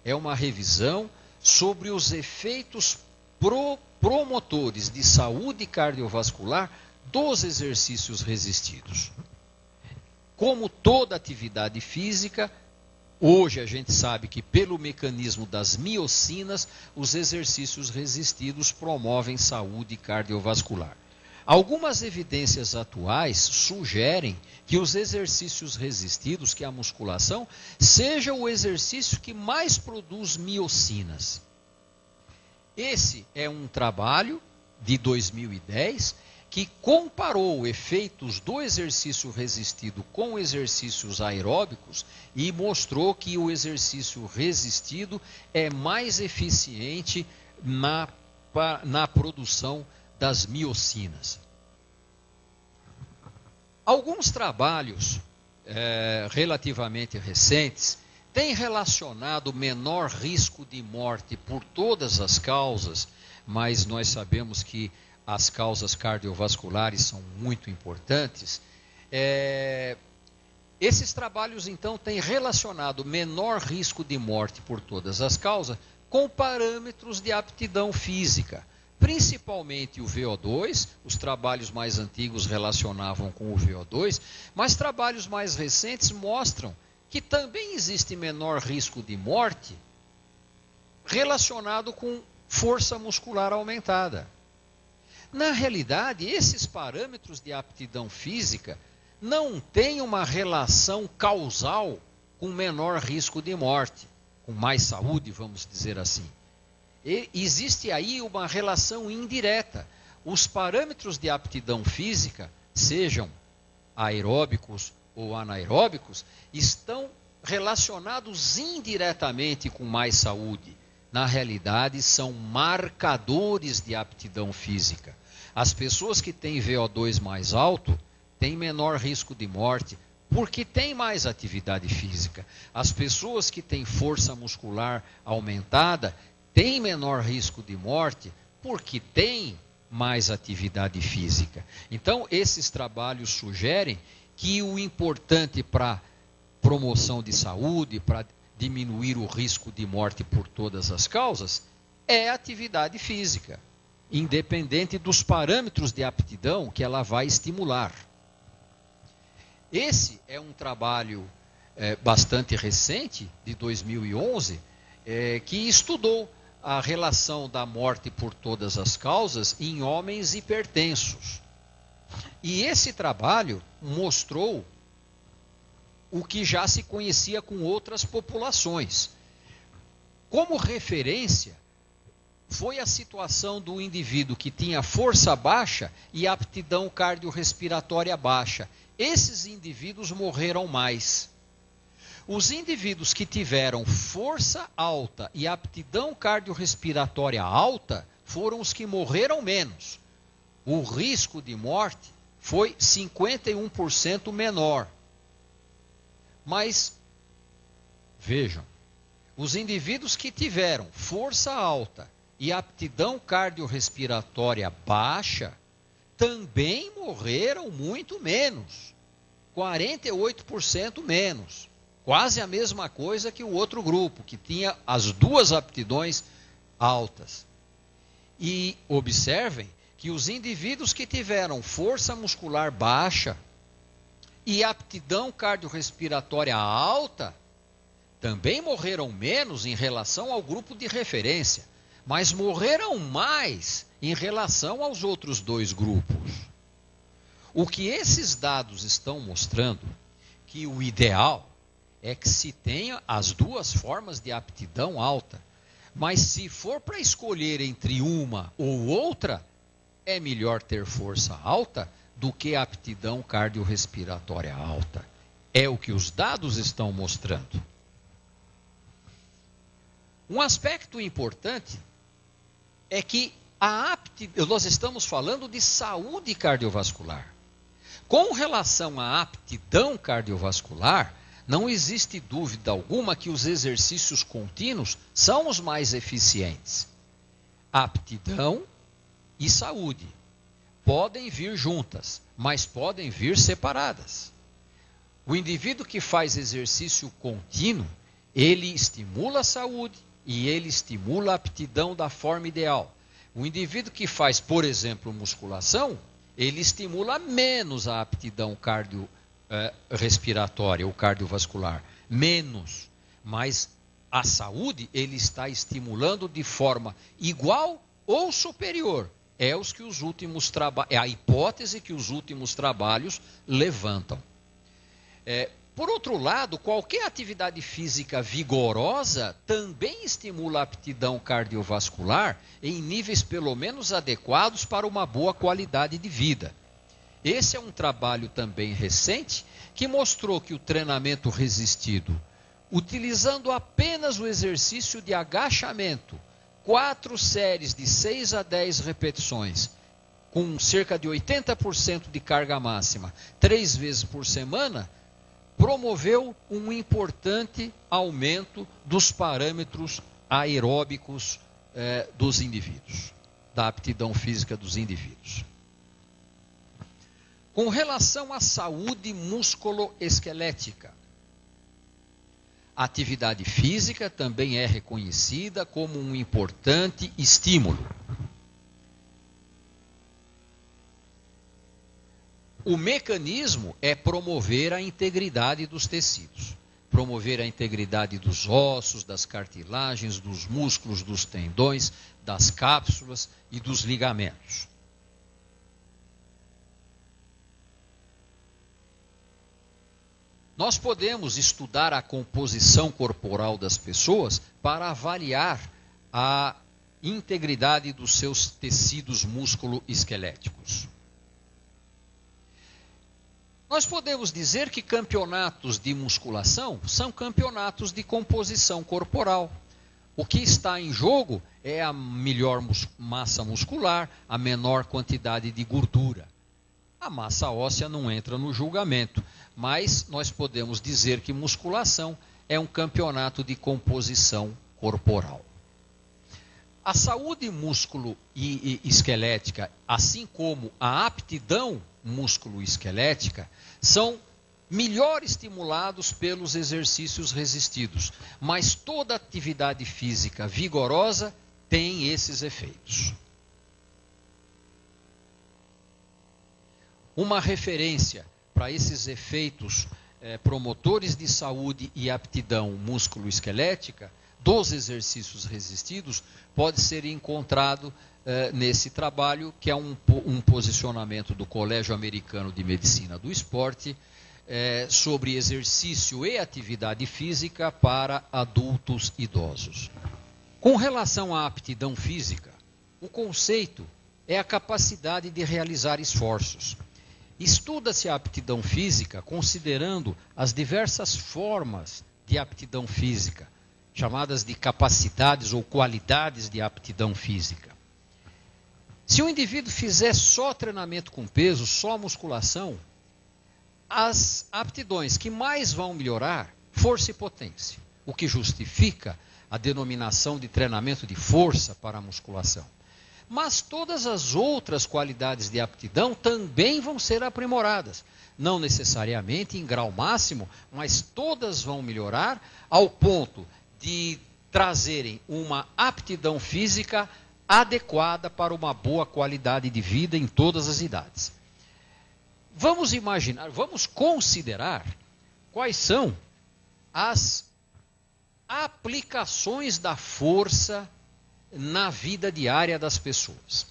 é uma revisão sobre os efeitos promotores de saúde cardiovascular dos exercícios resistidos. Como toda atividade física, hoje a gente sabe que pelo mecanismo das miocinas, os exercícios resistidos promovem saúde cardiovascular. Algumas evidências atuais sugerem que os exercícios resistidos, que a musculação, seja o exercício que mais produz miocinas. Esse é um trabalho de 2010 que comparou efeitos do exercício resistido com exercícios aeróbicos e mostrou que o exercício resistido é mais eficiente na produção das miocinas. Alguns trabalhos relativamente recentes têm relacionado menor risco de morte por todas as causas, mas nós sabemos que as causas cardiovasculares são muito importantes. Esses trabalhos, então, têm relacionado menor risco de morte por todas as causas com parâmetros de aptidão física, principalmente o VO2. Os trabalhos mais antigos relacionavam com o VO2, mas trabalhos mais recentes mostram que também existe menor risco de morte relacionado com força muscular aumentada. Na realidade, esses parâmetros de aptidão física não têm uma relação causal com menor risco de morte, com mais saúde, vamos dizer assim. Existe aí uma relação indireta. Os parâmetros de aptidão física, sejam aeróbicos ou anaeróbicos, estão relacionados indiretamente com mais saúde. Na realidade, são marcadores de aptidão física. As pessoas que têm VO2 mais alto têm menor risco de morte porque têm mais atividade física. As pessoas que têm força muscular aumentada têm menor risco de morte porque têm mais atividade física. Então, esses trabalhos sugerem que o importante para promoção de saúde, para diminuir o risco de morte por todas as causas, é a atividade física, independente dos parâmetros de aptidão que ela vai estimular. Esse é um trabalho bastante recente, de 2011, que estudou a relação da morte por todas as causas em homens hipertensos. E esse trabalho mostrou o que já se conhecia com outras populações. Como referência, foi a situação do indivíduo que tinha força baixa e aptidão cardiorrespiratória baixa. Esses indivíduos morreram mais. Os indivíduos que tiveram força alta e aptidão cardiorrespiratória alta foram os que morreram menos. O risco de morte foi 51% menor. Mas, vejam, os indivíduos que tiveram força alta e aptidão cardiorrespiratória baixa também morreram muito menos, 48% menos. Quase a mesma coisa que o outro grupo, que tinha as duas aptidões altas. E observem que os indivíduos que tiveram força muscular baixa e aptidão cardiorrespiratória alta também morreram menos em relação ao grupo de referência, mas morreram mais em relação aos outros dois grupos. O que esses dados estão mostrando, que o ideal é que se tenha as duas formas de aptidão alta, mas se for para escolher entre uma ou outra, é melhor ter força alta do que aptidão cardiorrespiratória alta. É o que os dados estão mostrando. Um aspecto importante é que nós estamos falando de saúde cardiovascular. Com relação à aptidão cardiovascular, não existe dúvida alguma que os exercícios contínuos são os mais eficientes. Aptidão e saúde podem vir juntas, mas podem vir separadas. O indivíduo que faz exercício contínuo, Ele estimula a saúde e ele estimula a aptidão da forma ideal. O indivíduo que faz, por exemplo, musculação, ele estimula menos a aptidão respiratória ou cardiovascular. Menos. Mas a saúde ele está estimulando de forma igual ou superior. É a hipótese que os últimos trabalhos levantam. Por outro lado, qualquer atividade física vigorosa também estimula a aptidão cardiovascular em níveis pelo menos adequados para uma boa qualidade de vida. Esse é um trabalho também recente que mostrou que o treinamento resistido, utilizando apenas o exercício de agachamento, 4 séries de 6 a 10 repetições, com cerca de 80% de carga máxima, 3 vezes por semana, promoveu um importante aumento dos parâmetros aeróbicos dos indivíduos, da aptidão física dos indivíduos. Com relação à saúde músculo-esquelética, a atividade física também é reconhecida como um importante estímulo. O mecanismo é promover a integridade dos tecidos, promover a integridade dos ossos, das cartilagens, dos músculos, dos tendões, das cápsulas e dos ligamentos. Nós podemos estudar a composição corporal das pessoas para avaliar a integridade dos seus tecidos músculo-esqueléticos. Nós podemos dizer que campeonatos de musculação são campeonatos de composição corporal. O que está em jogo é a melhor massa muscular, a menor quantidade de gordura. A massa óssea não entra no julgamento, mas nós podemos dizer que musculação é um campeonato de composição corporal. A saúde músculo e esquelética, assim como a aptidão músculo-esquelética, são melhor estimulados pelos exercícios resistidos, mas toda atividade física vigorosa tem esses efeitos. Uma referência para esses efeitos promotores de saúde e aptidão músculo-esquelética dos exercícios resistidos pode ser encontrado nesse trabalho, que é um posicionamento do Colégio Americano de Medicina do Esporte sobre exercício e atividade física para adultos idosos. Com relação à aptidão física, o conceito é a capacidade de realizar esforços. Estuda-se a aptidão física considerando as diversas formas de aptidão física, chamadas de capacidades ou qualidades de aptidão física. Se o indivíduo fizer só treinamento com peso, só musculação, as aptidões que mais vão melhorar, força e potência, o que justifica a denominação de treinamento de força para a musculação. Mas todas as outras qualidades de aptidão também vão ser aprimoradas. Não necessariamente em grau máximo, mas todas vão melhorar ao ponto de trazerem uma aptidão física adequada para uma boa qualidade de vida em todas as idades. Vamos considerar quais são as aplicações da força na vida diária das pessoas.